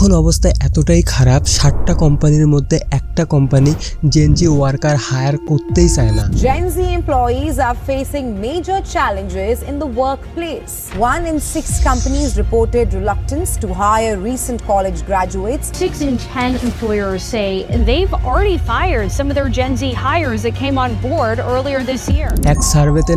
এখন অবস্থা এতটাই খারাপ, 60টা কোম্পানির মধ্যে একটা কোম্পানি জেনজি ওয়ার্কার হায়ার করতেই চায় না। Gen Z employees are facing major challenges in the workplace. 1 in 6 companies reported reluctance to hire recent college graduates. 6 in 10 employers say they've already fired some of their Gen Z hires that came on board earlier this year. এক সার্ভেতে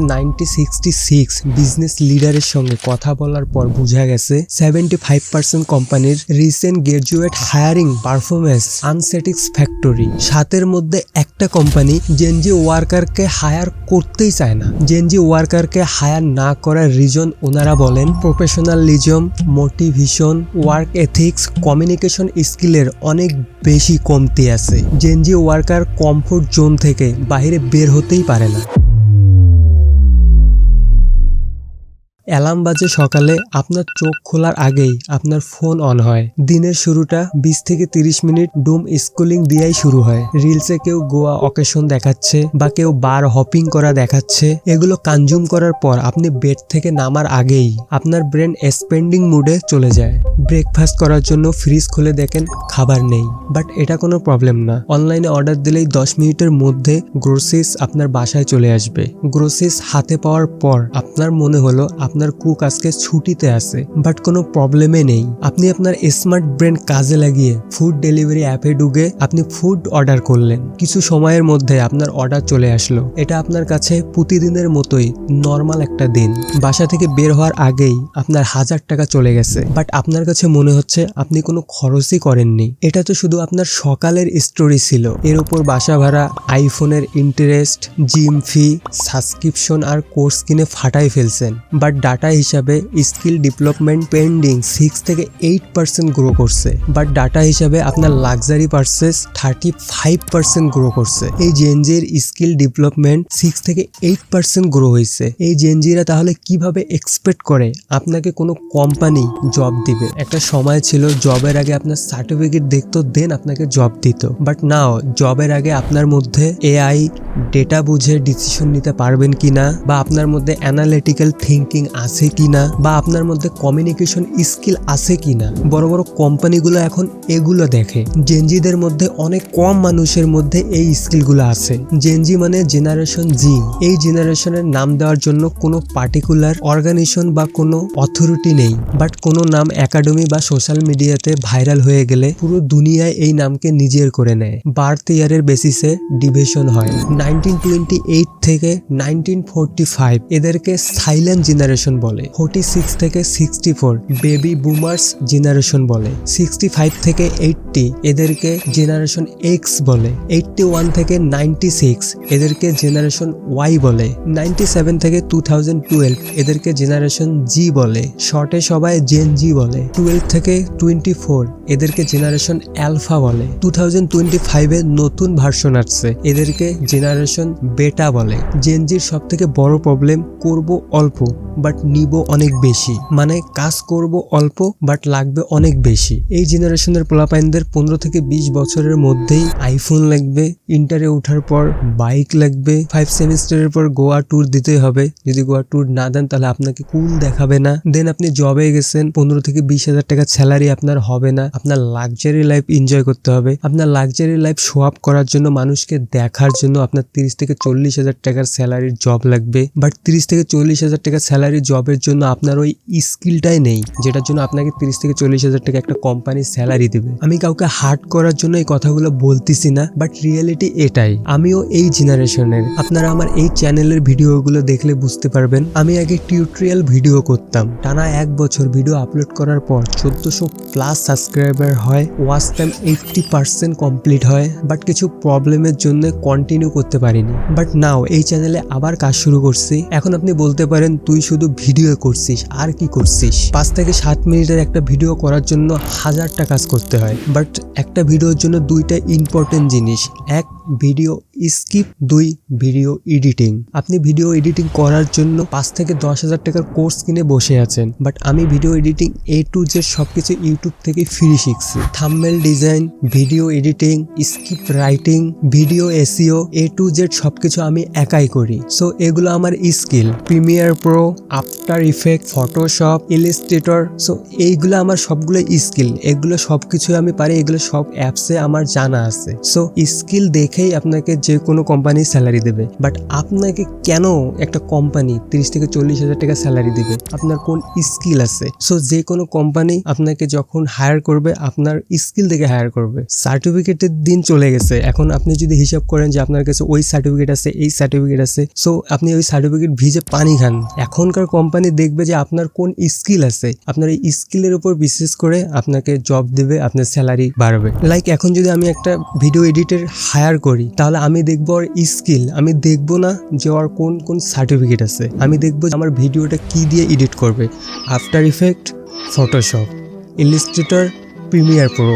66 business লিডারের সঙ্গে কথা বলার পর বোঝা গেছে 75% কোম্পানির recent graduate hiring performance আনস্যাটিসফ্যাক্টরি। 7 এর মধ্যে একটা কোম্পানি জেনজি ওয়ার্কারকে হায়ার করতেই চায় না। জেনজি ওয়ার্কারকে হায়ার না করার রিজন ওনারা বলেন professionalism, motivation, work ethics, communication স্কিলের অনেক বেশি কমতি আছে। জেনজি ওয়ার্কার কমফোর্ট জোন থেকে বাইরে বের হতেই পারে না। অ্যালার্ম বাজে সকালে, আপনার চোখ খোলার আগেই আপনার ফোন অন হয়। দিনের শুরুটা 20 থেকে 30 মিনিট ডুম স্ক্রলিং দিয়েই শুরু হয়। রিলসে কেউ গোয়া অকেশন দেখাচ্ছে বা কেউ বার হপিং করা দেখাচ্ছে। এগুলো কনজিউম করার পর আপনি বেড থেকে নামার আগেই আপনার ব্রেন স্পেন্ডিং মুডে চলে যায়। ব্রেকফাস্ট করার জন্য ফ্রিজ খুলে দেখেন খাবার নেই, বাট এটা কোনো প্রবলেম না। অনলাইনে অর্ডার দিলেই 10 মিনিটের মধ্যে গ্রোসারিজ আপনার বাসায় চলে আসবে। গ্রোসারিজ হাতে পাওয়ার পর আপনার মনে হলো আপনার কুক আজকে ছুটিতে আছে, বাট কোনো প্রবলেমে নেই। আপনি আপনার স্মার্ট ব্রেন কাজে লাগিয়ে ফুড ডেলিভারি অ্যাপে ঢুকে আপনি ফুড অর্ডার করলেন। কিছু সময়ের মধ্যে আপনার অর্ডার চলে আসলো। এটা আপনার কাছে প্রতিদিনের মতোই নর্মাল একটা দিন। বাসা থেকে বের হওয়ার আগেই আপনার 1000 টাকা চলে গেছে, বাট আপনার কাছে মনে হচ্ছে আপনি কোনো খরচই করেননি। এটা তো শুধু আপনার সকালের স্টোরি ছিল। এর উপর বাসা ভাড়া, আইফোনের ইন্টারেস্ট, জিম ফি, সাবস্ক্রিপশন আর কোর্স কিনে ফাটাই ফেলছেন। বাট ডাটা হিসাবে স্কিল ডেভেলপমেন্ট পেন্ডিং 6 থেকে 8% গ্রো করছে। বাট ডাটা হিসাবে আপনার লাক্সারি পারচেজ 35% গ্রো করছে। এই জেনজির স্কিল ডেভেলপমেন্ট 6 থেকে 8% গ্রো হয়েছে। এই জেনজিরা তাহলে কিভাবে এক্সপেক্ট করে আপনাকে কোনো কোম্পানি জব দিবে? একটা সময় ছিল জবের আগে আপনার সার্টিফিকেট দেখতো, দেন আপনাকে জব দিত। বাট নাও জবের আগে আপনার মধ্যে এআই ডেটা বুঝে ডিসিশন নিতে পারবেন কিনা, বা আপনার মধ্যে অ্যানালিটিক্যাল থিঙ্কিং আছে কিনা, বা আপনার মধ্যে কমিউনিকেশন স্কিল আছে কিনা। বড় বড় কোম্পানিগুলো এখন এগুলো দেখে। জেনজিদের মধ্যে অনেক কম মানুষের মধ্যে এই স্কিলগুলো আছে। জেনজি মানে জেনারেশন জি। এই জেনারেশনের নাম দেওয়ার জন্য কোনো পার্টিকুলার অর্গানাইজেশন বা কোনো অথরিটি নেই, বাট কোনো নাম একাডেমি বা সোশ্যাল মিডিয়াতে ভাইরাল হয়ে গেলে পুরো দুনিয়ায় এই নামকে নিজের করে নেয়। বার্থ ইয়ারের বেসিসে ডিভিশন হয়। 1928 থেকে 1945 এদেরকে সাইলেন্ট জেনারেশন বলে। 46 থেকে 64 বেবি বুমার্স জেনারেশন বলে। 65 থেকে 80 এদেরকে জেনারেশন এক্স বলে। 81 থেকে 96 এদেরকে জেনারেশন ওয়াই বলে। 97 থেকে 2012 এদেরকে জেনারেশন জি বলে। শর্টে সবাই জেন জি বলে। 12 থেকে 24 এদেরকে জেনারেশন অ্যালফা বলে। 2025 এ নতুন ভার্সন আসছে, এদেরকে জেনারেশন বেটা বলে। জেনজির সব থেকে বড় প্রবলেম করব অল্প বাট নিব অনেক বেশি। মানে কাজ করব অল্প বাট লাগবে অনেক বেশি। এই জেনারেশনের পোলাপাইনদের 15 থেকে 20 বছরের মধ্যেই আইফোন লাগবে, ইন্টারে ওঠার পর বাইক লাগবে, 5 সেমিস্টারের পর গোয়া ট্যুর দিতে হবে। যদি গোয়া ট্যুর না দেন তাহলে আপনাকে কুল দেখাবে না। দেন আপনি জবে গেছেন, 15 থেকে 20,000 টাকা স্যালারি আপনার হবে না। আপনার লাক্সারি লাইফ এনজয় করতে হবে। আপনার লাক্সারি লাইফ শো আপ করার জন্য, মানুষকে দেখার জন্য আপনার 30 থেকে 40,000 টাকার স্যালারির জব লাগবে। বাট 30 থেকে 40,000 টাকা স্যালারি জবের জন্য আপনার ওই স্কিলটাই নেই যেটার জন্য আপনাকে 30 থেকে 40,000 টাকা একটা কোম্পানি স্যালারি দিবে। আমি কাউকে হার্ট করার জন্য এই কথাগুলো বলতেছি না, বাট রিয়েলিটি এটাই। আমিও এই জেনারেশনের। আপনারা আমার এই চ্যানেলের ভিডিওগুলো দেখলে বুঝতে পারবেন। আমি আগে টিউটোরিয়াল ভিডিও করতাম, টানা 1 বছর ভিডিও আপলোড করার পর 1400+ সাবস্ক্রাইবার হয়, ওয়াচ টাইম 80% কমপ্লিট হয়। বাট কিছু প্রবলেমের জন্য কন্টিনিউ করতে পারিনি। বাট নাও এই চ্যানেলে আবার কাজ শুরু করছি। এখন আপনি বলতে পারেন তুই শুধু ভিডিও করছিস, আর কি করছিস? 5 থেকে 7 মিনিটের একটা ভিডিও করার জন্য 1000টা কাজ করতে হয়। বাট একটা ভিডিওর জন্য 2টা ইম্পর্টেন্ট জিনিস, এক ভিডিও স্কিপ, 2 ভিডিও এডিটিং। আপনি ভিডিও এডিটিং করার জন্য 5 থেকে 10,000 টাকার কোর্স কিনে বসে আছেন, বাট আমি video editing A to Z সবকিছু ইউটিউব থেকে ফ্রি শিখছি। Thumbnail design, video editing, script writing, video SEO A to Z সবকিছু আমি একাই করি। সো এগুলো আমার skill. Premiere Pro, after effect, Photoshop, Illustrator, so এইগুলো আমার সবগুলো স্কিল। এগুলো সবকিছু আমি পারি, এগুলো সব অ্যাপসে আমার জানা আছে। সো স্কিল দেখেই আপনাকে যে কোনো কোম্পানি স্যালারি দেবে, বাট আপনাকে কেন একটা কোম্পানি 30 থেকে 40,000 টাকা স্যালারি দিবে? আপনার কোন স্কিল আছে? সো যে কোনো কোম্পানি আপনাকে যখন হায়ার করবে আপনার স্কিল দেখে হায়ার করবে। সার্টিফিকেটের দিন চলে গেছে, এখন আপনি যদি হিসাব করেন যে আপনার কাছে ওই সার্টিফিকেট আছে, এই সার্টিফিকেট আছে, সো আপনি ওই সার্টিফিকেট ভিজে পানি খান। এখনকার কোম্পানি দেখবে যে আপনার কোন স্কিল আছে, আপনার এই স্কিলের উপর বিশেষ করে আপনাকে জব দেবে, আপনার স্যালারি বাড়বে। লাইক এখন যদি আমি একটা ভিডিও এডিটর হায়ার করি, তাহলে আমি দেখবো ওর স্কিল, আমি দেখবো না যে ওর কোন কোন সার্টিফিকেট আছে, আমি দেখবো আমার ভিডিওটা কি দিয়ে এডিট করবে। After effect, Photoshop, Illustrator, Premiere Pro,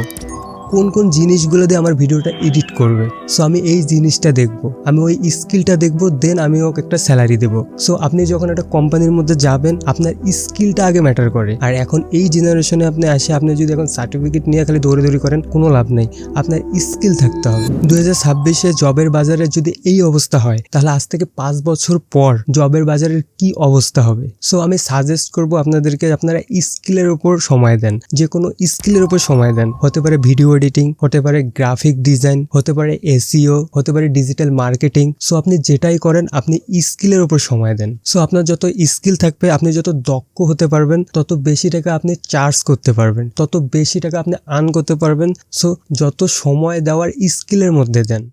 কোন কোন জিনিসগুলো দিয়ে আমার ভিডিওটা এডিট করবে। সো আমি এই জিনিসটা দেখবো, আমি ওই স্কিলটা দেখবো, দেন আমি ওকে একটা স্যালারি দেবো। সো আপনি যখন একটা কোম্পানির মধ্যে যাবেন, আপনার স্কিলটা আগে ম্যাটার করে। আর এখন এই জেনারেশনে আপনি আপনি যদি এখন সার্টিফিকেট নিয়ে খালি দৌড়াদৌড়ি করেন, কোনো লাভ নেই। আপনার স্কিল থাকতে হবে। 2026-এ জবের বাজারে যদি এই অবস্থা হয়, তাহলে আজ থেকে 5 বছর পর জবের বাজারের কি অবস্থা হবে? সো আমি সাজেস্ট করবো আপনাদেরকে, আপনারা স্কিলের উপর সময় দেন, যে কোনো স্কিলের উপর সময় দেন। হতে পারে ভিডিও এডিটিং, হতে পারে গ্রাফিক ডিজাইন, হতে পারে SEO, হতে পারে ডিজিটাল মার্কেটিং। সো আপনি যেটাই করেন আপনি স্কিলের উপর সময় দেন। সো আপনার যত স্কিল থাকবে, আপনি যত দক্ষ হতে পারবেন, তত বেশি টাকা আপনি চার্জ করতে পারবেন, তত বেশি টাকা আপনি আর্ন করতে পারবেন। সো যত সময় দেওয়ার স্কিলের মধ্যে দেন।